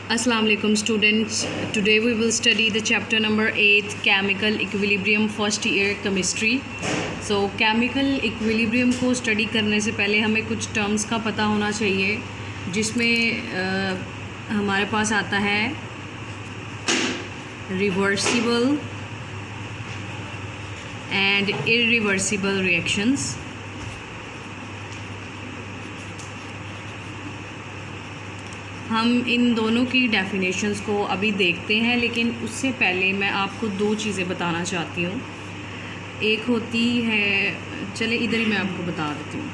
Assalamu alaikum students. Today we will study the chapter number 8 chemical equilibrium first year chemistry. So chemical equilibrium को study करने से पहले हमें कुछ terms का पता होना चाहिए जिसमें हमारे पास आता है रिवर्सिबल एंड इरिवर्सिबल रिएक्शंस. हम इन दोनों की डेफिनेशंस को अभी देखते हैं, लेकिन उससे पहले मैं आपको दो चीज़ें बताना चाहती हूँ. एक होती है, चले इधर ही मैं आपको बता देती हूँ.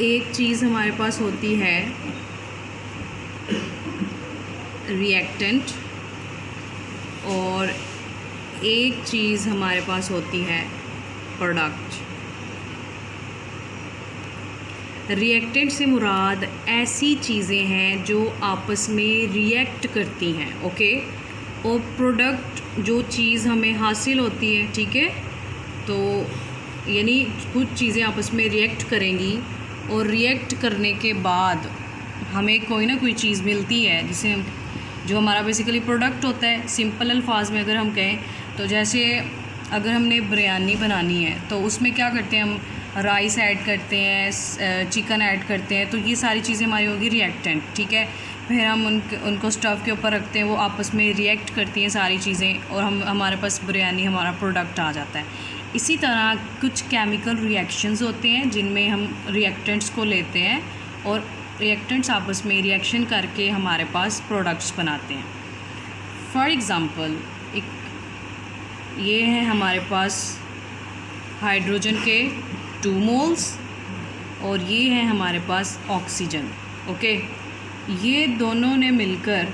एक चीज़ हमारे पास होती है रिएक्टेंट और एक चीज़ हमारे पास होती है प्रोडक्ट. रिएक्टेंट से मुराद ऐसी चीज़ें हैं जो आपस में रिएक्ट करती हैं, ओके. और प्रोडक्ट जो चीज़ हमें हासिल होती है, ठीक है, तो यानी कुछ चीज़ें आपस में रिएक्ट करेंगी और रिएक्ट करने के बाद हमें कोई ना कोई चीज़ मिलती है जिसे हम, जो हमारा बेसिकली प्रोडक्ट होता है. सिंपल अल्फाज में अगर हम कहें तो जैसे अगर हमने बिरयानी बनानी है तो उसमें क्या करते हैं, हम राइस ऐड करते हैं, चिकन ऐड करते हैं, तो ये सारी चीज़ें हमारी होगी रिएक्टेंट, ठीक है. फिर हम उनको स्टव के ऊपर रखते हैं, वो आपस में रिएक्ट करती हैं सारी चीज़ें और हमारे पास बिरयानी हमारा प्रोडक्ट आ जाता है. इसी तरह कुछ केमिकल रिएक्शंस होते हैं जिनमें हम रिएक्टेंट्स को लेते हैं और रिएक्टेंट्स आपस में रिएक्शन करके हमारे पास प्रोडक्ट्स बनाते हैं. फॉर एग्ज़ाम्पल, ये है हमारे पास हाइड्रोजन के 2 मोल्स और ये है हमारे पास ऑक्सीजन, ओके. ये दोनों ने मिलकर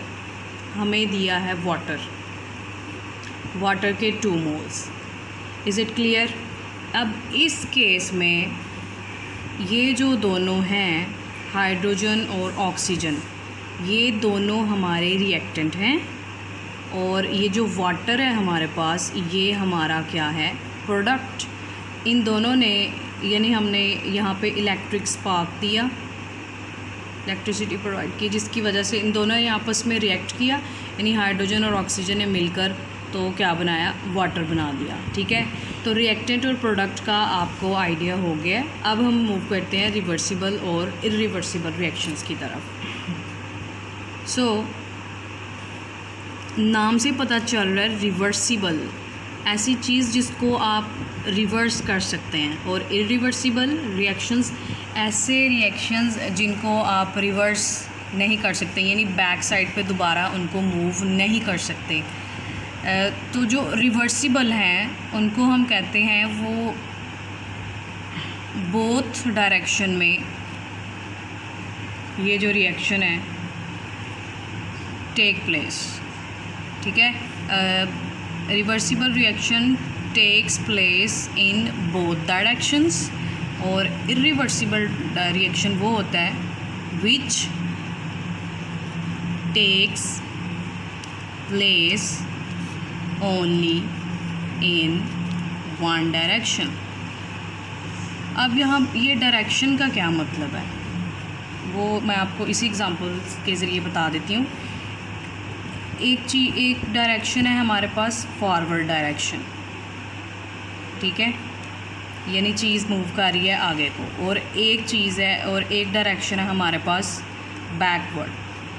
हमें दिया है वाटर के 2 मोल्स. Is it clear? अब इस केस में ये जो दोनों हैं हाइड्रोजन और ऑक्सीजन, ये दोनों हमारे रिएक्टेंट हैं और ये जो वाटर है हमारे पास, ये हमारा क्या है, प्रोडक्ट. इन दोनों ने, यानी हमने यहाँ पे इलेक्ट्रिक स्पार्क दिया, इलेक्ट्रिसिटी प्रोवाइड की, जिसकी वजह से इन दोनों ने आपस में रिएक्ट किया, यानी हाइड्रोजन और ऑक्सीजन ने मिलकर तो क्या बनाया, वाटर बना दिया, ठीक है. तो रिएक्टेंट और प्रोडक्ट का आपको आइडिया हो गया. अब हम मूव करते हैं रिवर्सिबल और इरिवर्सिबल रिएक्शंस की तरफ. सो नाम से पता चल रहा है रिवर्सिबल, ऐसी चीज़ जिसको आप रिवर्स कर सकते हैं, और इरिवर्सिबल रिएक्शंस ऐसे रिएक्शंस जिनको आप रिवर्स नहीं कर सकते, यानी बैक साइड पे दोबारा उनको मूव नहीं कर सकते. तो जो रिवर्सिबल हैं उनको हम कहते हैं वो बोथ डायरेक्शन में ये जो रिएक्शन है टेक प्लेस, ठीक है. Reversible reaction takes place in both directions और इरिवर्सिबल रिएक्शन वो होता है which takes place only in one direction. अब यहाँ ये डायरेक्शन का क्या मतलब है वो मैं आपको इसी एग्जांपल के ज़रिए बता देती हूँ. एक डायरेक्शन है हमारे पास फॉरवर्ड डायरेक्शन, ठीक है, यानी चीज़ मूव कर रही है आगे को, और एक चीज़ है और एक डायरेक्शन है हमारे पास बैकवर्ड,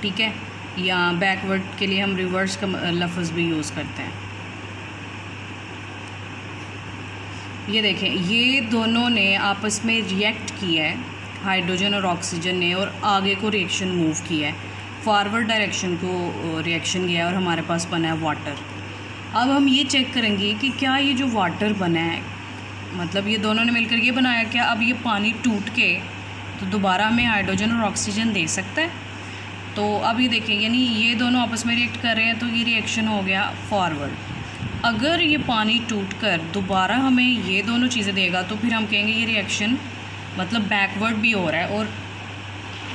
ठीक है. या बैकवर्ड के लिए हम रिवर्स का लफ्ज़ भी यूज़ करते हैं. ये देखें, ये दोनों ने आपस में रिएक्ट किया है, हाइड्रोजन और ऑक्सीजन ने, और आगे को रिएक्शन मूव किया है, फॉरवर्ड डायरेक्शन को रिएक्शन गया और हमारे पास बना है वाटर. अब हम ये चेक करेंगे कि क्या ये जो वाटर बना है, मतलब ये दोनों ने मिलकर ये बनाया, क्या अब ये पानी टूट के तो दोबारा हमें हाइड्रोजन और ऑक्सीजन दे सकता है. तो अब ये देखें, यानी ये दोनों आपस में रिएक्ट कर रहे हैं, तो ये रिएक्शन हो गया फॉरवर्ड. अगर ये पानी टूटकर दोबारा हमें ये दोनों चीज़ें देगा तो फिर हम कहेंगे ये रिएक्शन मतलब बैकवर्ड भी हो रहा है और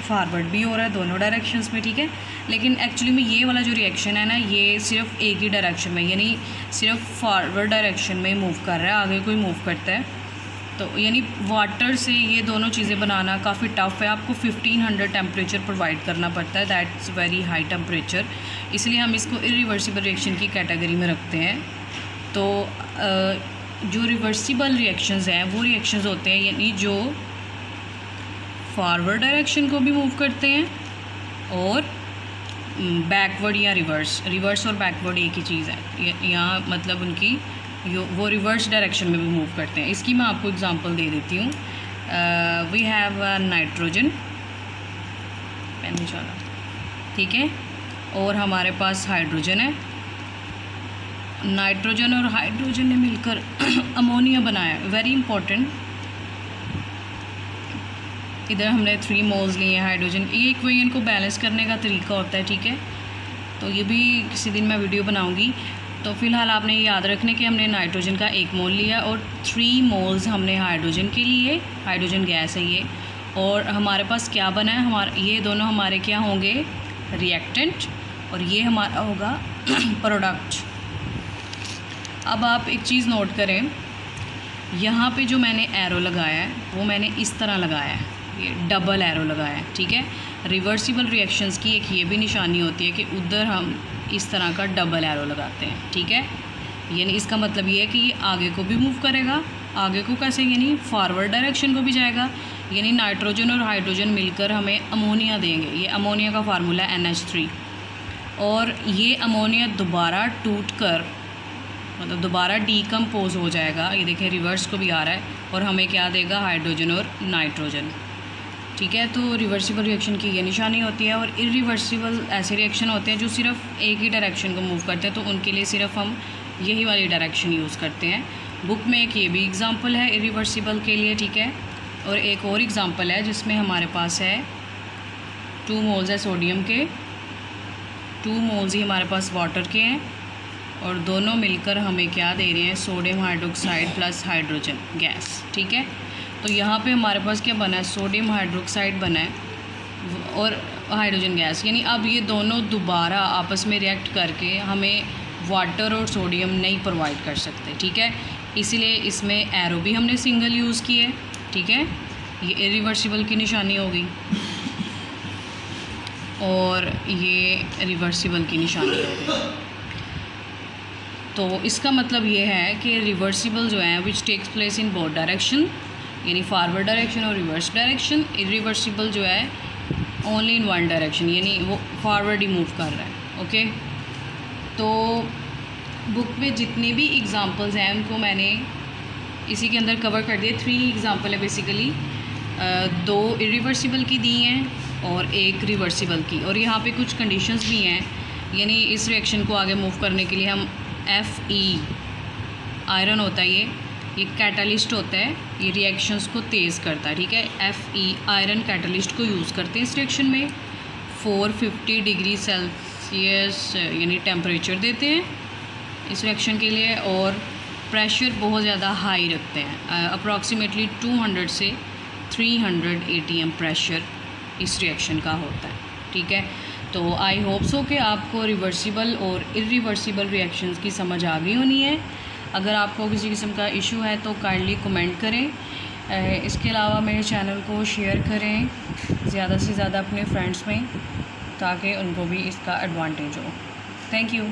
फॉरवर्ड भी हो रहा है, दोनों डायरेक्शंस में, ठीक है. लेकिन एक्चुअली में ये वाला जो रिएक्शन है ना, ये सिर्फ एक ही डायरेक्शन में, यानी सिर्फ फॉरवर्ड डायरेक्शन में मूव कर रहा है, आगे कोई मूव करता है तो यानी वाटर से ये दोनों चीज़ें बनाना काफ़ी टफ़ है, आपको 1500 टेम्परेचर प्रोवाइड करना पड़ता है, दैट्स वेरी हाई टेम्परेचर, इसलिए हम इसको इरिवर्सिबल रिएक्शन की कैटेगरी में रखते हैं। तो जो रिवर्सिबल रिएक्शंस हैं वो रिएक्शंस होते हैं यानी जो फॉरवर्ड डायरेक्शन को भी मूव करते हैं और बैकवर्ड या रिवर्स और बैकवर्ड एक ही चीज़ है, यहाँ मतलब उनकी वो रिवर्स डायरेक्शन में भी मूव करते हैं। इसकी मैं आपको एग्जांपल दे देती हूँ। वी हैव नाइट्रोजन, ठीक है, और हमारे पास हाइड्रोजन है। नाइट्रोजन और हाइड्रोजन ने मिलकर अमोनिया बनाया, वेरी इंपॉर्टेंट। इधर हमने 3 मोल्स लिए हैं हाइड्रोजन। ये इक्वेशन को बैलेंस करने का तरीका होता है, ठीक है, तो ये भी किसी दिन मैं वीडियो बनाऊंगी। तो फ़िलहाल आपने ये याद रखने कि हमने नाइट्रोजन का 1 मोल लिया और 3 मोल्स हमने हाइड्रोजन के लिए, हाइड्रोजन गैस है ये, और हमारे पास क्या बना है, हमारे ये दोनों हमारे क्या होंगे, रिएक्टेंट, और ये हमारा होगा प्रोडक्ट। अब आप एक चीज़ नोट करें, यहाँ पे जो मैंने एरो लगाया है वो मैंने इस तरह लगाया है, ये डबल एरो लगाया है, ठीक है। रिवर्सिबल रिएक्शंस की एक ये भी निशानी होती है कि उधर हम इस तरह का डबल एरो लगाते हैं, ठीक है। यानी इसका मतलब ये है कि ये आगे को भी मूव करेगा, आगे को कैसे, यानी फॉरवर्ड डायरेक्शन को भी जाएगा, यानी नाइट्रोजन और हाइड्रोजन मिलकर हमें अमोनिया देंगे। ये अमोनिया का फार्मूला है NH3, और ये अमोनिया दोबारा टूट कर मतलब दोबारा डीकम्पोज हो जाएगा, ये देखें रिवर्स को भी आ रहा है, और हमें क्या देगा, हाइड्रोजन और नाइट्रोजन, ठीक है। तो रिवर्सिबल रिएक्शन की ये निशानी होती है। और इरिवर्सिबल ऐसे रिएक्शन होते हैं जो सिर्फ एक ही डायरेक्शन को मूव करते हैं, तो उनके लिए सिर्फ हम यही वाली डायरेक्शन यूज़ करते हैं। बुक में एक ये भी एग्ज़ाम्पल है इरिवर्सिबल के लिए, ठीक है, और एक और एग्ज़ाम्पल है जिसमें हमारे पास है 2 मोल्स है सोडियम के, 2 मोल्स ही हमारे पास वाटर के हैं, और दोनों मिलकर हमें क्या दे रहे हैं, sodium hydroxide plus hydrogen gas, ठीक है। तो यहाँ पे हमारे पास क्या बना है, सोडियम हाइड्रोक्साइड बना है और हाइड्रोजन गैस, यानी अब ये दोनों दोबारा आपस में रिएक्ट करके हमें वाटर और सोडियम नहीं प्रोवाइड कर सकते, ठीक है। इसीलिए इसमें एरो भी हमने सिंगल यूज़ की है, ठीक है, ये इरिवर्सिबल की निशानी होगी, और ये रिवर्सिबल की निशानी होगी। तो इसका मतलब ये है कि रिवर्सिबल जो है which takes place in both direction, यानी फॉरवर्ड डायरेक्शन और रिवर्स डायरेक्शन। इरिवर्सिबल जो है ओनली इन वन डायरेक्शन, यानी वो फॉरवर्ड ही मूव कर रहा है, ओके। तो बुक में जितने भी एग्जांपल्स हैं उनको मैंने इसी के अंदर कवर कर दिए। 3 एग्जांपल है बेसिकली, 2 इरिवर्सिबल की दी हैं और 1 रिवर्सिबल की, और यहाँ पे कुछ कंडीशंस भी हैं, यानी इस रिएक्शन को आगे मूव करने के लिए हम Fe आयरन होता है, ये कैटलिस्ट होता है, ये रिएक्शंस को तेज़ करता है, ठीक है। Fe आयरन कैटलिस्ट को यूज़ करते हैं इस रिएक्शन में। 450 डिग्री सेल्सियस यानी टेम्परेचर देते हैं इस रिएक्शन के लिए, और प्रेशर बहुत ज़्यादा हाई रखते हैं, अप्रॉक्सीमेटली 200 से 300 ATM प्रेशर इस रिएक्शन का होता है, ठीक है। तो आई होप सो कि आपको रिवर्सिबल और इरिवर्सिबल रिएक्शंस की समझ आ गई होनी है। अगर आपको किसी किस्म का इशू है तो काइंडली कमेंट करें। इसके अलावा मेरे चैनल को शेयर करें ज़्यादा से ज़्यादा अपने फ्रेंड्स में, ताकि उनको भी इसका एडवांटेज हो। Thank you.